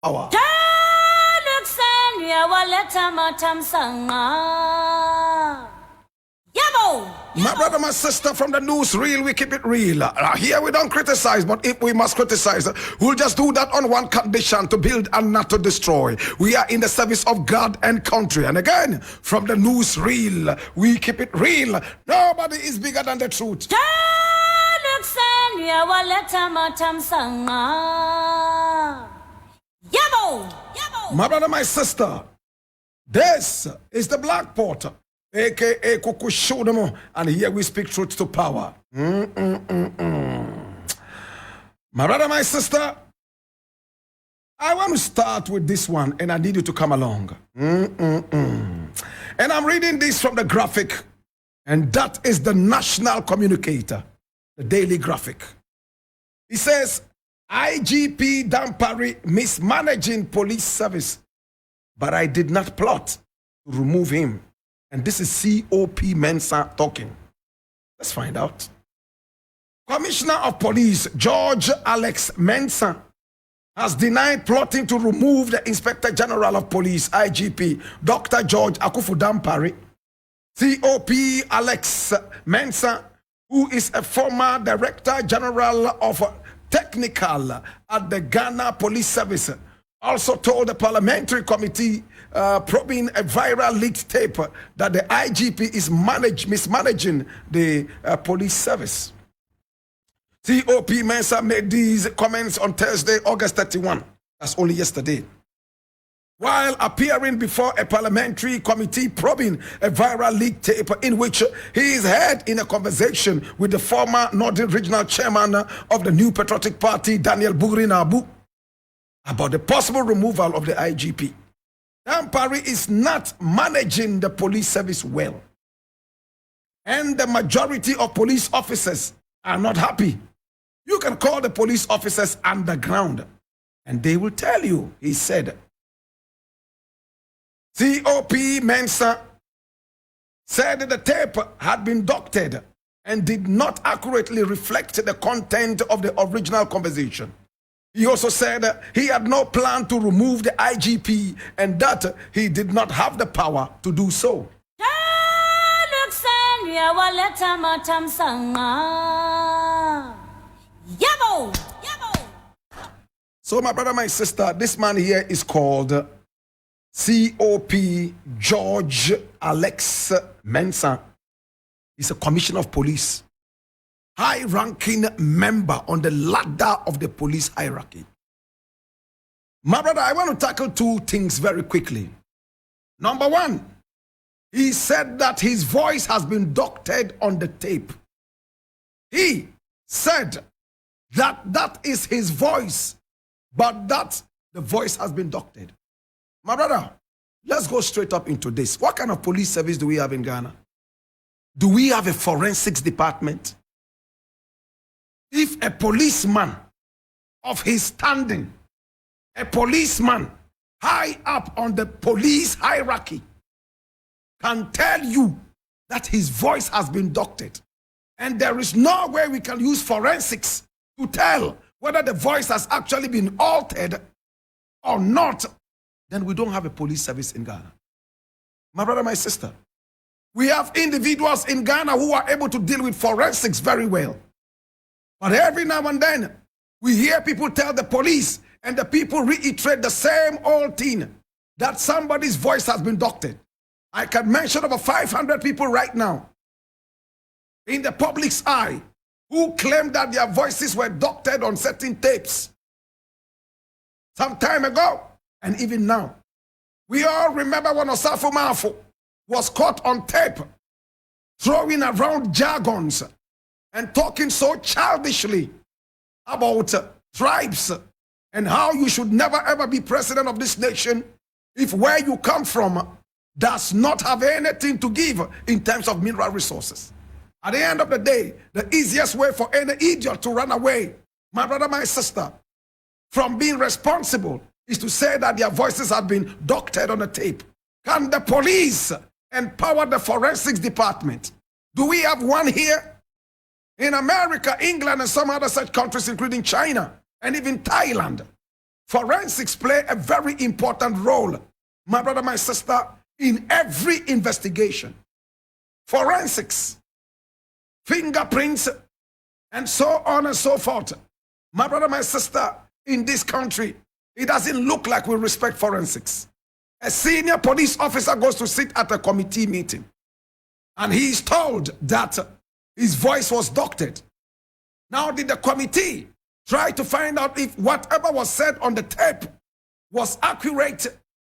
power. My brother, my sister, from the news reel, we keep it real. Here we don't criticize, but if we must criticize, we'll just do that on one condition: to build and not to destroy. We are in the service of God and country. And again, from the news reel, we keep it real. Nobody is bigger than the truth. My brother, my sister, this is the Black Porter, aka Kukushudomo, and here we speak truth to power. My brother, my sister, I want to start with this one, and I need you to come along. And I'm reading this from the graphic, and that is the National Communicator, the Daily Graphic. It says, IGP Dampari mismanaging police service, but I did not plot to remove him. And this is COP Mensa talking. Let's find out. Commissioner of Police George Alex Mensa has denied plotting to remove the Inspector General of Police, IGP, Dr. George Akufu Dampari. COP Alex Mensa, who is a former Director General of Technical at the Ghana Police Service, also told the parliamentary committee probing a viral leaked tape that the IGP is mismanaging the police service. COP Mensa made these comments on Thursday, August 31. That's only yesterday, while appearing before a parliamentary committee probing a viral leaked tape in which he is heard in a conversation with the former Northern Regional Chairman of the New Patriotic Party, Daniel Burinabu, about the possible removal of the IGP. Dampari is not managing the police service well, and the majority of police officers are not happy. You can call the police officers underground, and they will tell you, he said. COP Mensa said that the tape had been doctored and did not accurately reflect the content of the original conversation. He also said he had no plan to remove the IGP and that he did not have the power to do so. So my brother, my sister, this man here is called COP George Alex Mensa. He's a commissioner of police, high-ranking member on the ladder of the police hierarchy. My brother, I want to tackle two things very quickly. Number one, he said that his voice has been doctored on the tape. He said that that is his voice, but that the voice has been doctored. My brother, let's go straight up into this. What kind of police service do we have in Ghana? Do we have a forensics department? If a policeman of his standing, a policeman high up on the police hierarchy, can tell you that his voice has been doctored, and there is no way we can use forensics to tell whether the voice has actually been altered or not, then we don't have a police service in Ghana. My brother, my sister, we have individuals in Ghana who are able to deal with forensics very well. But every now and then, we hear people tell the police, and the people reiterate the same old thing, that somebody's voice has been doctored. I can mention over 500 people right now in the public's eye who claim that their voices were doctored on certain tapes some time ago, and even now. We all remember when Osafo Mafo was caught on tape throwing around jargons and talking so childishly about tribes and how you should never ever be president of this nation if where you come from does not have anything to give in terms of mineral resources. At the end of the day, the easiest way for any idiot to run away, my brother, my sister, from being responsible is to say that their voices have been doctored on a tape. Can the police empower the forensics department? Do we have one here? In America, England, and some other such countries, including China and even Thailand, Forensics play a very important role, my brother, my sister, in every investigation. Forensics, fingerprints, and so on and so forth. My brother, my sister, in this country, it doesn't look like we respect forensics. A senior police officer goes to sit at a committee meeting, and he is told that his voice was doctored. Now, did the committee try to find out if whatever was said on the tape was accurate,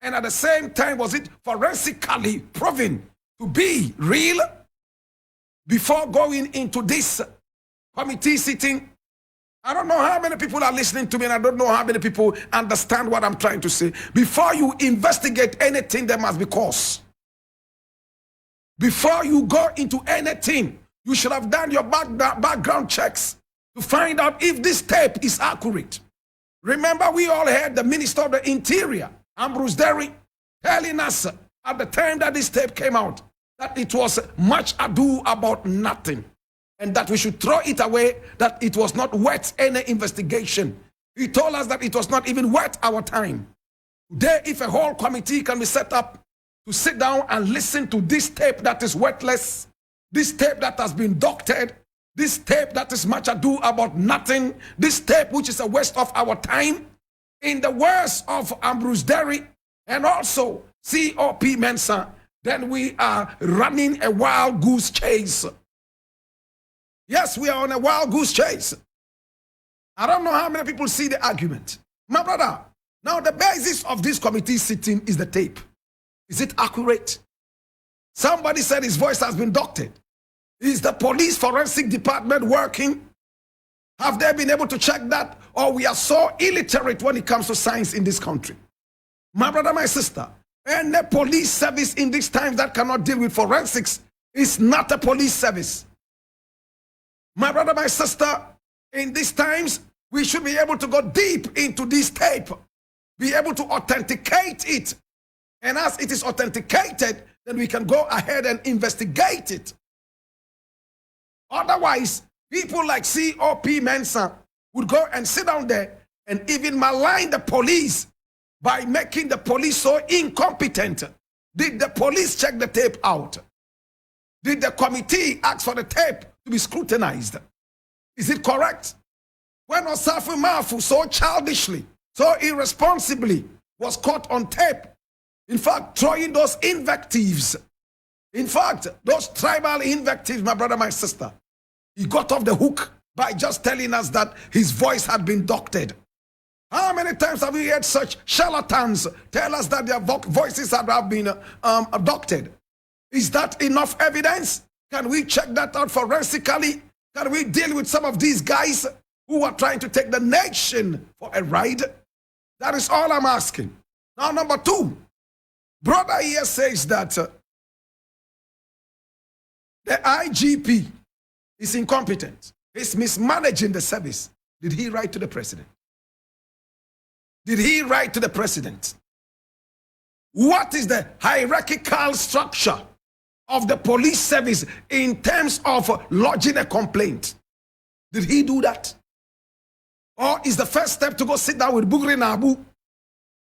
and at the same time, was it forensically proven to be real? Before going into this committee sitting, I don't know how many people are listening to me, and I don't know how many people understand what I'm trying to say. Before you investigate anything, there must be cause. Before you go into anything, you should have done your background checks to find out if this tape is accurate. Remember, we all heard the Minister of the Interior, Ambrose Derry, telling us at the time that this tape came out that it was much ado about nothing, and that we should throw it away, that it was not worth any investigation. He told us that it was not even worth our time. Today, if a whole committee can be set up to sit down and listen to this tape that is worthless, this tape that has been doctored, this tape that is much ado about nothing, this tape which is a waste of our time, in the words of Ambrose Derry and also COP Mensa, then we are running a wild goose chase. Yes, we are on a wild goose chase. I don't know how many people see the argument. My brother, now the basis of this committee sitting is the tape. Is it accurate? Somebody said his voice has been doctored. Is the police forensic department working? Have they been able to check that? Or we are so illiterate when it comes to science in this country? My brother, my sister, any police service in these times that cannot deal with forensics is not a police service. My brother, my sister, in these times, we should be able to go deep into this tape, be able to authenticate it. And as it is authenticated, then we can go ahead and investigate it. Otherwise, people like COP Mensa would go and sit down there and even malign the police by making the police so incompetent. Did the police check the tape out? Did the committee ask for the tape to be scrutinized? Is it correct? When Osafu Mafu so childishly, so irresponsibly was caught on tape, in fact, throwing those invectives, in fact, those tribal invectives, my brother, my sister, he got off the hook by just telling us that his voice had been doctored. How many times have we heard such charlatans tell us that their voices have been doctored? Is that enough evidence? Can we check that out forensically? Can we deal with some of these guys who are trying to take the nation for a ride? That is all I'm asking. Now, number two, brother here says that the IGP is incompetent. He's mismanaging the service. Did he write to the president? Did he write to the president? What is the hierarchical structure of the police service in terms of lodging a complaint? Did he do that? Or is the first step to go sit down with Bugri Nabu,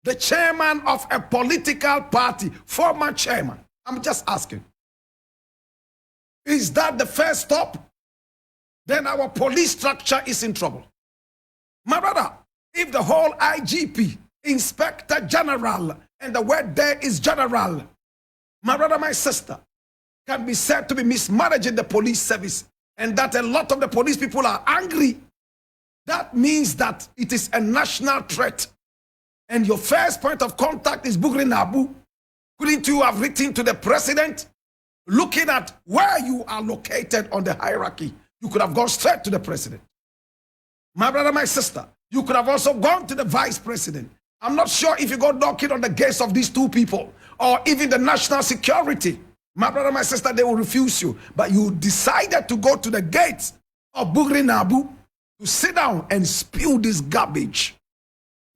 the chairman of a political party, former chairman? I'm just asking. Is that the first stop? Then our police structure is in trouble. My brother, if the whole IGP, Inspector General, and the word there is general, my brother, my sister, can be said to be mismanaging the police service, and that a lot of the police people are angry, that means that it is a national threat. And your first point of contact is Bugri Nabu. Couldn't you have written to the president? Looking at where you are located on the hierarchy, you could have gone straight to the president. My brother, my sister, you could have also gone to the vice president. I'm not sure if you go knocking on the gates of these two people or even the national security. My brother, my sister, they will refuse you. But you decided to go to the gates of Bugri Nabu to sit down and spew this garbage.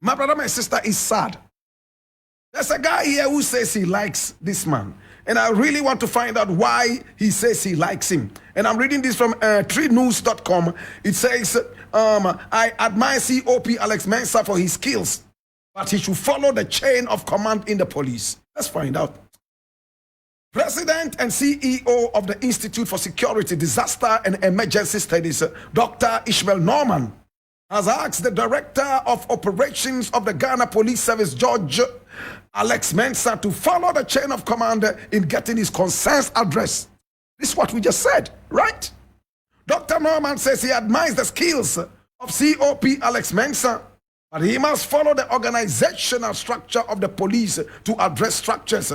My brother, my sister, is sad. There's a guy here who says he likes this man. And I really want to find out why he says he likes him. And I'm reading this from treenews.com. It says, I admire COP Alex Mensa for his skills but he should follow the chain of command in the police. Let's find out. President and CEO of the Institute for Security, Disaster and Emergency Studies, Dr. Ishmael Norman, has asked the Director of Operations of the Ghana Police Service, George Alex Mensa, to follow the chain of command in getting his concerns addressed. This is what we just said, right? Dr. Norman says he admires the skills of COP Alex Mensa, but he must follow the organizational structure of the police to address structures.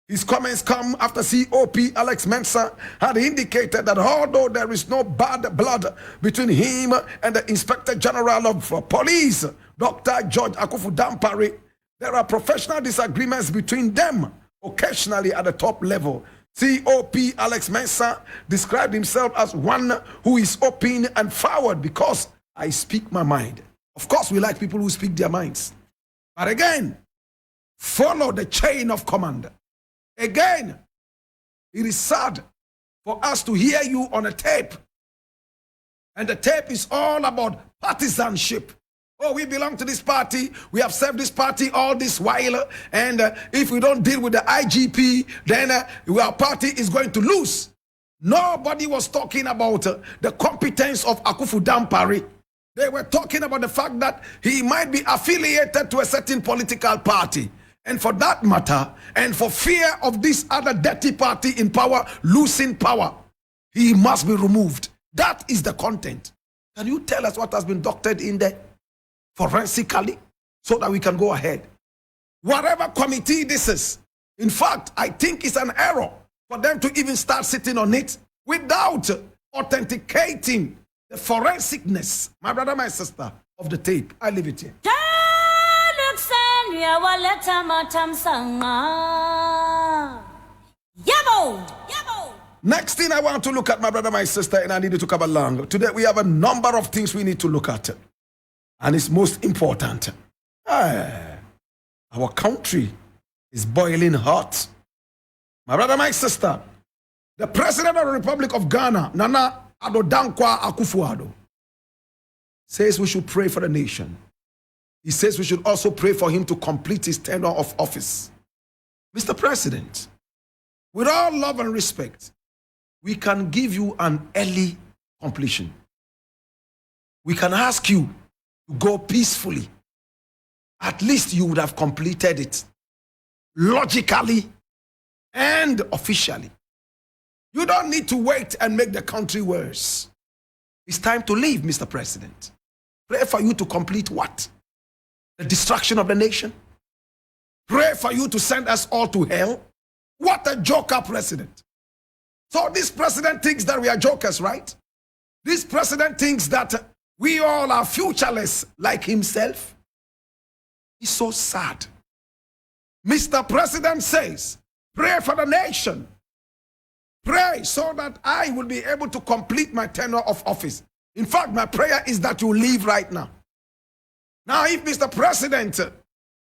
His comments come after COP Alex Mensa had indicated that although there is no bad blood between him and the Inspector General of Police, Dr. George Akufu Dampare, there are professional disagreements between them, occasionally at the top level. COP Alex Mensa described himself as one who is open and forward because I speak my mind. Of course, we like people who speak their minds. But again, follow the chain of command. Again, it is sad for us to hear you on a tape. And the tape is all about partisanship. Oh, we belong to this party. We have served this party all this while. And if we don't deal with the IGP, then our party is going to lose. Nobody was talking about the competence of Akufu Dampare. They were talking about the fact that he might be affiliated to a certain political party. And for that matter, and for fear of this other dirty party in power losing power, he must be removed. That is the content. Can you tell us what has been doctored in there forensically so that we can go ahead? Whatever committee this is, in fact, I think it's an error for them to even start sitting on it without authenticating the forensicness, my brother, my sister, of the tape. I leave it here. Next thing I want to look at, my brother, my sister, and I need to come along. Today we have a number of things we need to look at. And it's most important. Our country is boiling hot. My brother, my sister, the President of the Republic of Ghana, Nana Addo Dankwa Akufo-Addo, says we should pray for the nation. He says we should also pray for him to complete his tenure of office. Mr. President, with all love and respect, we can give you an early completion. We can ask you to go peacefully. At least you would have completed it logically and officially. You don't need to wait and make the country worse. It's time to leave, Mr. President. Pray for you to complete what? The destruction of the nation? Pray for you to send us all to hell? What a joker president. So this president thinks that we are jokers, right? This president thinks that we all are futureless like himself. It's so sad. Mr. President says, pray for the nation. Pray so that I will be able to complete my tenure of office. In fact, my prayer is that you leave right now. Now, if Mr. President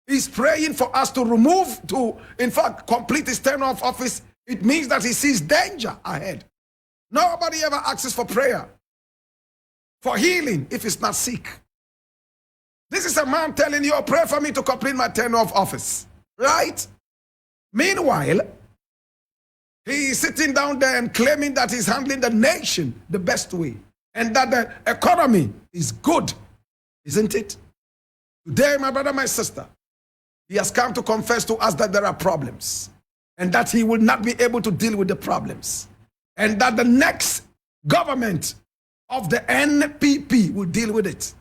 is praying for us to in fact, complete his tenure of office, it means that he sees danger ahead. Nobody ever asks for prayer, for healing, if he's not sick. This is a man telling you, pray for me to complete my tenure of office, right? Meanwhile, he is sitting down there and claiming that he's handling the nation the best way and that the economy is good, isn't it? Today, my brother, my sister, he has come to confess to us that there are problems and that he will not be able to deal with the problems and that the next government of the NPP will deal with it.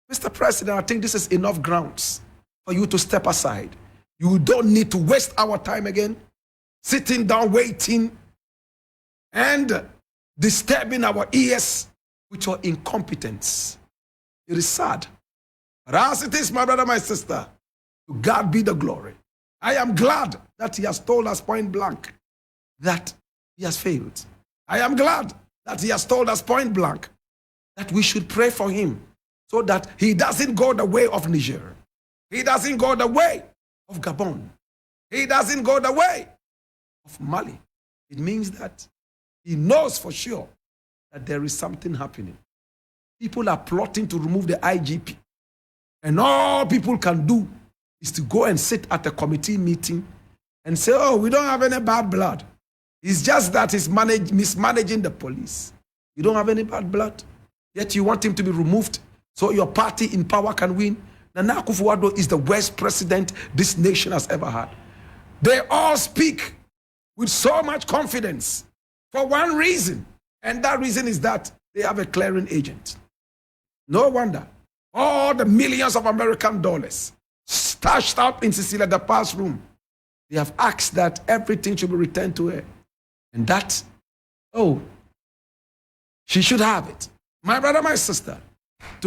Mr. President, I think this is enough grounds for you to step aside. You don't need to waste our time again, sitting down, waiting, and disturbing our ears with your incompetence. It is sad. But as it is, my brother, my sister, to God be the glory. I am glad that he has told us point blank that he has failed. I am glad that he has told us point blank that we should pray for him so that he doesn't go the way of Niger. He doesn't go the way of Gabon. He doesn't go the way of Mali. It means that he knows for sure that there is something happening. People are plotting to remove the IGP. And all people can do is to go and sit at a committee meeting and say, oh, we don't have any bad blood. It's just that he's mismanaging the police. You don't have any bad blood, yet you want him to be removed so your party in power can win. Nana Akufo-Addo is the worst president this nation has ever had. They all speak with so much confidence for one reason, and that reason is that they have a clearing agent. No wonder all the millions of American dollars stashed up in Cecilia the past room, they have asked that everything should be returned to her, and that, oh, she should have it. My brother, my sister, to